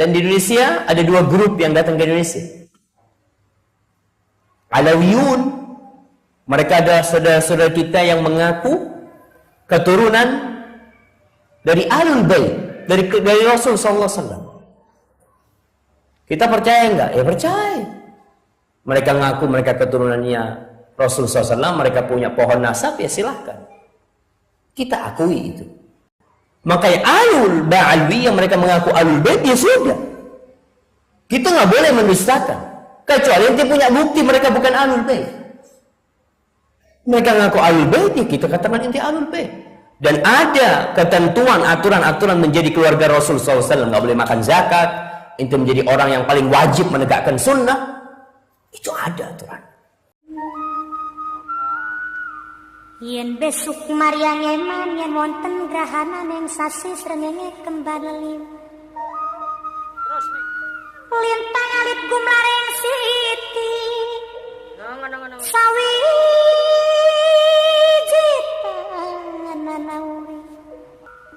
Dan di Indonesia ada dua grup yang datang ke Indonesia. Alawiyun, mereka adalah saudara-saudara kita yang mengaku keturunan dari Ahlul Bait, dari Rasul sallallahu alaihi wasallam. Kita percaya enggak? Ya percaya. Mereka ngaku mereka keturunannya Rasul sallallahu alaihi wasallam, mereka punya pohon nasab, ya silahkan. Kita akui itu. Makanya Ahlul Ba'alwi yang mereka mengaku Ahlul Bait, ya sudah. Kita nggak boleh mendustakan. Kecuali yang punya bukti mereka bukan Ahlul Bait. Mereka ngaku Ahlul Bait, ya kita katakan inti Ahlul Bait. Dan ada ketentuan, aturan-aturan menjadi keluarga Rasul SAW. Nggak boleh makan zakat. Itu menjadi orang yang paling wajib menegakkan sunnah. Itu ada aturan. Yen besuk Maryang eman yen wonten grahana ning sasi srengenge kembar liu. Terus nih. Lintang alit gumlareng siti. Ngono. Sawi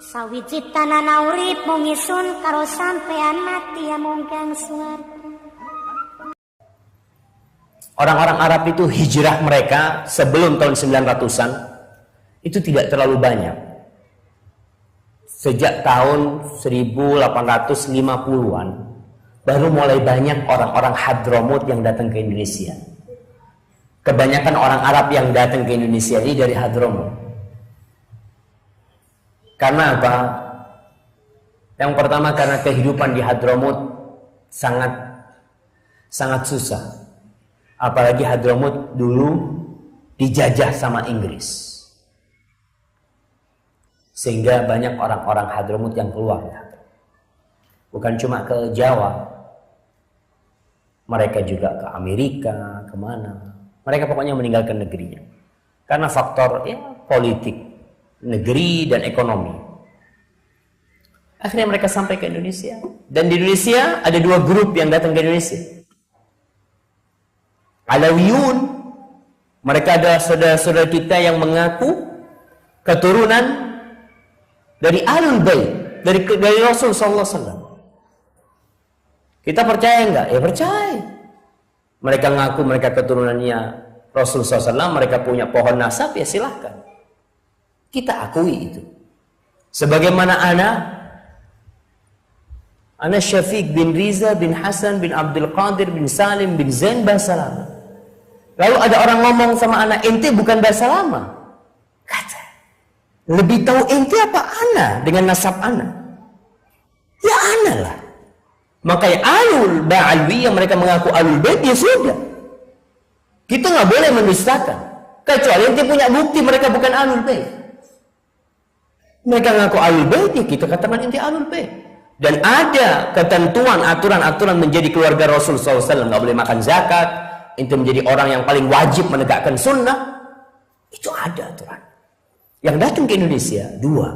Sawiji tanana urip mung isun karo sampean mati amung kang swarga. Orang-orang Arab itu hijrah mereka sebelum tahun 900-an itu tidak terlalu banyak. Sejak tahun 1850-an baru mulai banyak orang-orang Hadramut yang datang ke Indonesia. Kebanyakan orang Arab yang datang ke Indonesia ini dari Hadramut. Karena apa? Yang pertama karena kehidupan di Hadramut sangat susah. Apalagi Hadramut dulu dijajah sama Inggris. Sehingga banyak orang-orang Hadramut yang keluar. Bukan cuma ke Jawa. Mereka juga ke Amerika, kemana. Mereka pokoknya meninggalkan negerinya. Karena faktor politik, negeri, dan ekonomi. Akhirnya mereka sampai ke Indonesia. Dan di Indonesia ada dua grup yang datang ke Indonesia. Alawiyun, mereka adalah saudara-saudara kita yang mengaku keturunan dari Ahlul Bait, dari Rasul sallallahu alaihi wasallam. Kita percaya enggak? Ya percaya. Mereka ngaku mereka keturunannya Rasul sallallahu alaihi wasallam, mereka punya pohon nasab, ya silahkan. Kita akui itu. Sebagaimana ana Syafiq bin Riza bin Hasan bin Abdul Qadir bin Salim bin Zain bahasa lama. Lalu ada orang ngomong sama anak, ente bukan bahasa lama. Kata, lebih tahu ente apa ana dengan nasab ana? Ya ana lah. Makanya Ahlul Ba'alwi yang mereka mengaku Ahlul Bait, ya sudah. Kita nggak boleh mendustakan. Kecuali ente punya bukti mereka bukan Ahlul Bait. Mereka ngaku Ahlul Bait, ya kita katakan ente Ahlul Bait. Dan ada ketentuan, aturan-aturan menjadi keluarga Rasul SAW. Nggak boleh makan zakat. Itu menjadi orang yang paling wajib menegakkan sunnah. Itu ada aturan. Yang datang ke Indonesia dua.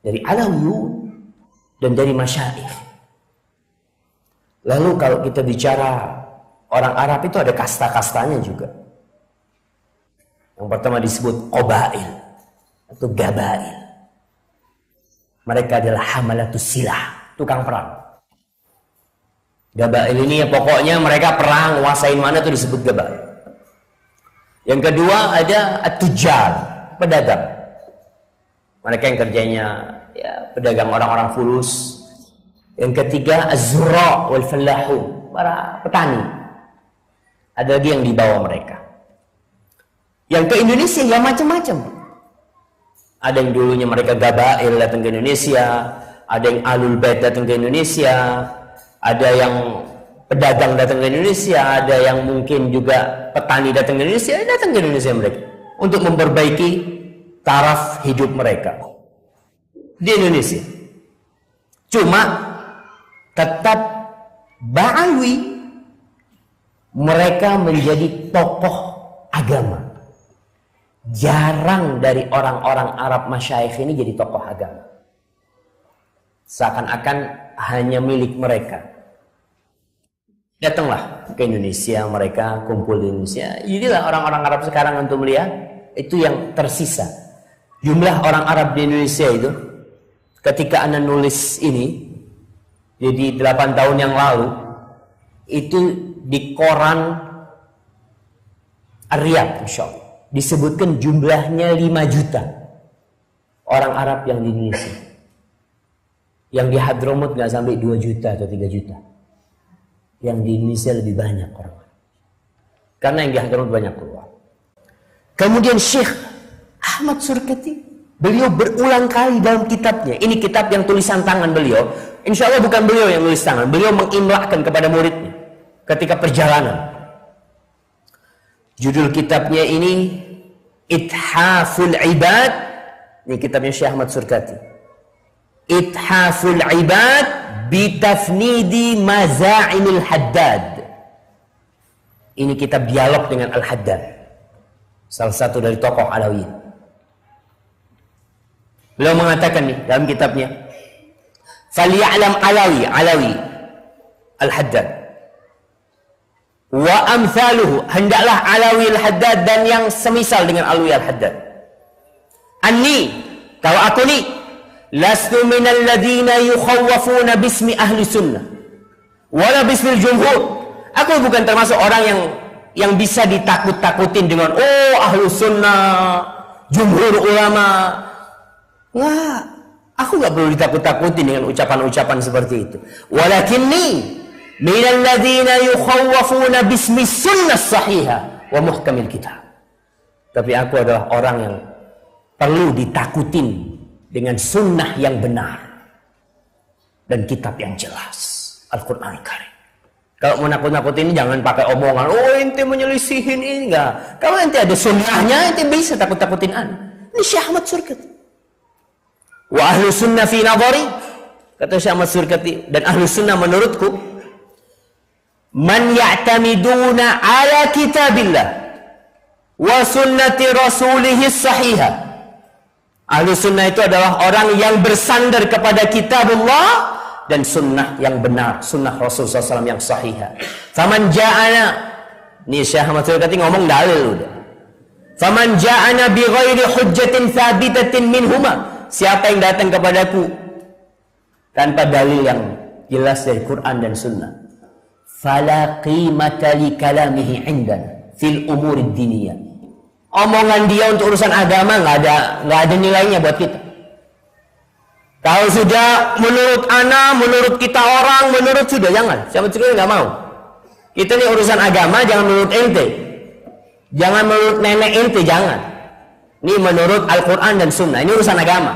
Dari Alawiyun dan dari Masyaikh. Lalu kalau kita bicara orang Arab itu ada kasta-kastanya juga. Yang pertama disebut Qabail atau Gabail. Mereka adalah hamalatus silah, tukang perang. Gabail ini ya pokoknya mereka perang, nguasain mana itu disebut Gabail. Yang kedua ada at-tujar, pedagang. Mereka yang kerjanya ya pedagang orang-orang fulus. Yang ketiga az-zurra wal fallahu, para petani. Ada lagi yang di bawah mereka. Yang ke Indonesia ya macam-macam. Ada yang dulunya mereka Gabail datang ke Indonesia, ada yang Ahlul Bait datang ke Indonesia, ada yang pedagang datang ke Indonesia, ada yang mungkin juga petani datang ke Indonesia mereka untuk memperbaiki taraf hidup mereka di Indonesia. Cuma tetap Ba'alwi, mereka menjadi tokoh agama. Jarang dari orang-orang Arab Masyaikh ini jadi tokoh agama. Seakan-akan hanya milik mereka. Datanglah ke Indonesia, mereka kumpul di Indonesia. Jadilah orang-orang Arab sekarang untuk melihat itu yang tersisa. Jumlah orang Arab di Indonesia itu ketika Anda nulis ini Jadi 8 tahun yang lalu itu di koran Ar-Riyadh insyaallah disebutkan jumlahnya 5 juta orang Arab yang di Indonesia. Yang di Hadramut nggak sampai 2 juta atau 3 juta. Yang di Indonesia lebih banyak orang. Karena yang di Hadramut banyak keluar. Kemudian Syekh Ahmad Surkati, beliau berulang kali dalam kitabnya. Ini kitab yang tulisan tangan beliau. Insya Allah bukan beliau yang tulis tangan. Beliau mengimlakkan kepada muridnya ketika perjalanan. Judul kitabnya ini Ithaful Ibad. Ini kitabnya Syekh Ahmad Surkati. Ithaful Ibad bitafnidi maza'imil Haddad. Ini kitab dialog dengan Al-Haddad, salah satu dari tokoh Alawiyin. Beliau mengatakan nih dalam kitabnya, "Falyalam Alawi Al-Haddad wa amthaluhu," hendaklah Alawi Al-Haddad dan yang semisal dengan Alawi Al-Haddad. "Anni," kalau aku nih, "lastu minal ladina yukhawwafuna bismi ahli sunnah wala bismil jumhur." Aku bukan termasuk orang yang bisa ditakut-takutin dengan ahlu sunnah, jumhur ulama. Wah, aku nggak perlu ditakut-takutin dengan ucapan-ucapan seperti itu. Walakinni minal ladzina yukhawwafuna bismi sunnah sahihah wa muhkamil kitab. Tapi aku adalah orang yang perlu ditakutin dengan sunnah yang benar dan kitab yang jelas, Al-Quran Karim. Kalau mau nakut-nakutin jangan pakai omongan, ente menyelisihin ini, enggak. Kalau ente ada sunnahnya, ente bisa takut-takutin ana. Ini Syekh Ahmad Surkati. Wa ahlu sunnah fi nadhari, kata Syekh Ahmad Surkati, dan ahlu sunnah menurutku, man ya'tamiduna ala kitabillah wa sunnati rasulihi sahihah. Ahlu sunnah itu adalah orang yang bersandar kepada kitabullah dan sunnah yang benar, sunnah Rasul SAW yang sahihah. Faman ja'ana, ini Syekh Ahmad Surkati ngomong dalil udah. Faman ja'ana bi ghairi hujjatin thabitatin minhuma, siapa yang datang kepadaku tanpa dalil yang jelas dari Quran dan sunnah, fala qimata li kalamihi indana fil umuri diniyah. Omongan dia untuk urusan agama nggak ada nilainya buat kita. Kalau sudah menurut ana, menurut kita orang, menurut sudah jangan. Siapa juga nggak mau. Kita ini urusan agama, jangan menurut ente, jangan menurut nenek ente, jangan. Ini menurut Al-Quran dan Sunnah. Ini urusan agama.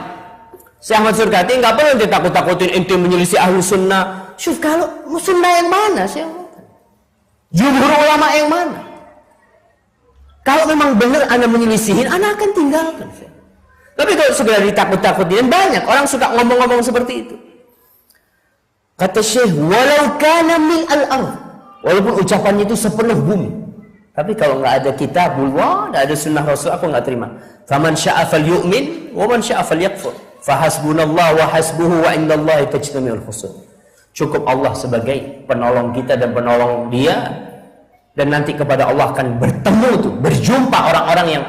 Syekh Ahmad Surkati nggak perlu ente takut-takutin ente menyelisih ahlu sunnah. Syuf, kalau sunnah yang mana sih? Jumhur ulama yang mana? Kalau memang benar anda menyelisihin, anda akan tinggalkan. Tapi kalau segera ditakut-takutin, banyak orang suka ngomong-ngomong seperti itu. Kata Syekh, walau kana mil al-ard, walaupun ucapannya itu sepenuh bumi, tapi kalau nggak ada kitabullah, nggak ada sunnah Rasul, aku nggak terima. Faman sya'a falyu'min wa man sya'a falyakfur. Fahasbunallah wa hasbuhu wa indallahi tajtami'ul khusum. Cukup Allah sebagai penolong kita dan penolong dia, dan nanti kepada Allah akan bertemu tuh, berjumpa orang-orang yang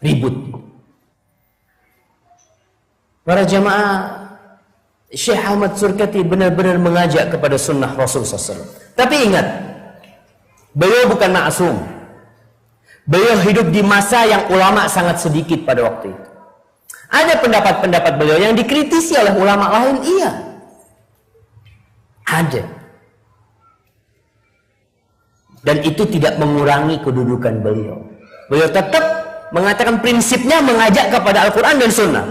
ribut. Para jamaah, Syekh Ahmad Surkati benar-benar mengajak kepada sunnah Rasul SAW. Tapi ingat, beliau bukan ma'asum. Beliau hidup di masa yang ulama sangat sedikit pada waktu itu. Ada pendapat-pendapat beliau yang dikritisi oleh ulama lain, iya. Ada. Dan itu tidak mengurangi kedudukan beliau. Beliau tetap mengatakan prinsipnya mengajak kepada Al-Quran dan Sunnah.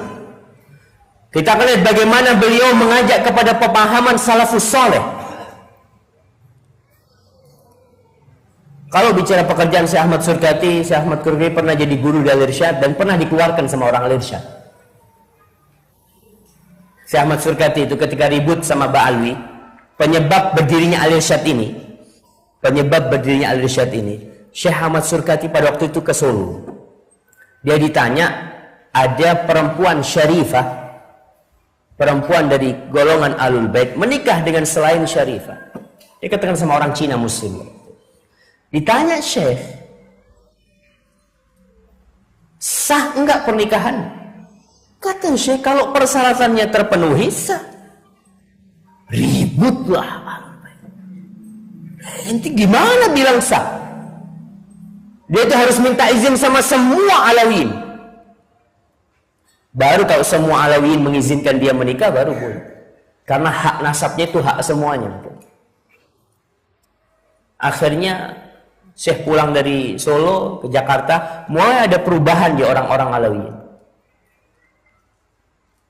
Kita akan lihat bagaimana beliau mengajak kepada pemahaman salafus saleh. Kalau bicara pekerjaan Syekh Ahmad Surkati pernah jadi guru di Al-Irsyad dan pernah dikeluarkan sama orang Al-Irsyad. Syekh Ahmad Surkati itu ketika ribut sama Ba'alwi, penyebab berdirinya Al-Irsyad ini, Syekh Ahmad Surkati pada waktu itu ke Solo. Dia ditanya, ada perempuan syarifah, perempuan dari golongan Ahlul Bait menikah dengan selain syarifah. Dia katakan sama orang Cina Muslim. Ditanya Syekh, sah enggak pernikahan? Kata Syekh, kalau persyaratannya terpenuhi sah. Ribut disebutlah Ahlul Bait. Ente gimana bilang sah? Dia itu harus minta izin sama semua Alawiyin. Baru kalau semua Alawiyin mengizinkan dia menikah, baru boleh. Karena hak nasabnya itu hak semuanya. Akhirnya Syekh pulang dari Solo ke Jakarta, mulai ada perubahan di orang-orang Alawiyin.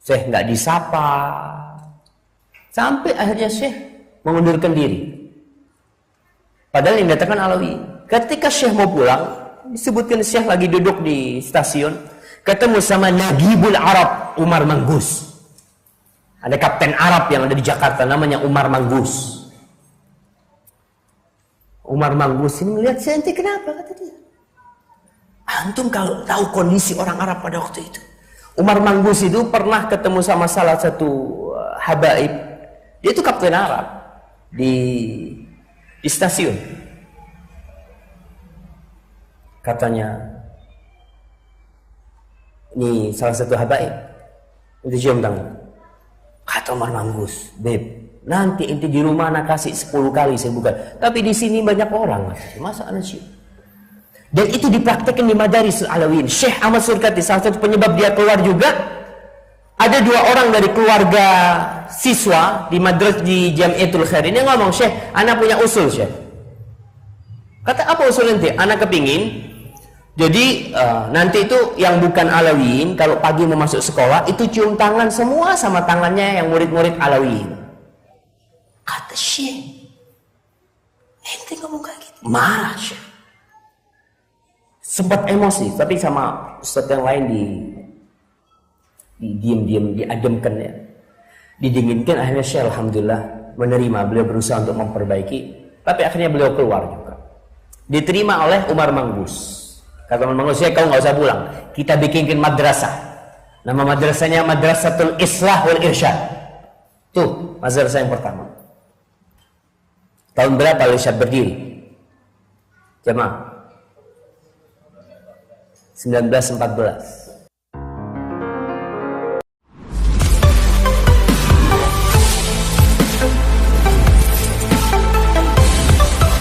Syekh nggak disapa, sampai akhirnya Syekh mengundurkan diri. Padahal yang datangkan Alawiyin. Ketika Syekh mau pulang, disebutkan Syekh lagi duduk di stasiun, ketemu sama Nagibul Arab, Umar Manggus. Ada kapten Arab yang ada di Jakarta, namanya Umar Manggus. Umar Manggus ini melihat Syekh, ente kenapa? Kata dia. Antum kalau tahu kondisi orang Arab pada waktu itu. Umar Manggus itu pernah ketemu sama salah satu habaib. Dia itu kapten Arab di stasiun. Katanya, ini salah satu habaib. Itu cium tangan. Kata Umar Manggus, Beb, nanti ente di rumah anak kasih 10 kali saya bukan. Tapi di sini banyak orang. Masa anak cium? Dan itu dipraktekkan di Madaris Alawiyin. Syekh Ahmad Surkati, salah satu penyebab dia keluar juga, ada 2 orang dari keluarga siswa di Madras di Jamiatul Khair ini ngomong, Syekh, anak punya usul, Syekh. Kata, apa usul nanti? Anak kepingin, jadi nanti itu yang bukan Alawiyin, kalau pagi mau masuk sekolah, itu cium tangan semua sama tangannya yang murid-murid Alawiyin. Kata Syekh, ente ngomong kayak gitu? Marah, Syekh. Sempat emosi, tapi sama ustadz yang lain diam-diam, diademkan ya. Didinginkan, akhirnya Syekh alhamdulillah menerima, beliau berusaha untuk memperbaiki, tapi akhirnya beliau keluar juga. Diterima oleh Umar Manggus. Kata Umar Manggus, Syekh, kau nggak usah pulang, kita bikinkan madrasah. Nama madrasahnya Madrasatul Islah wal Irsyad. Tuh, madrasah yang pertama. Tahun berapa Irsyad berdiri? Jemaah 1914.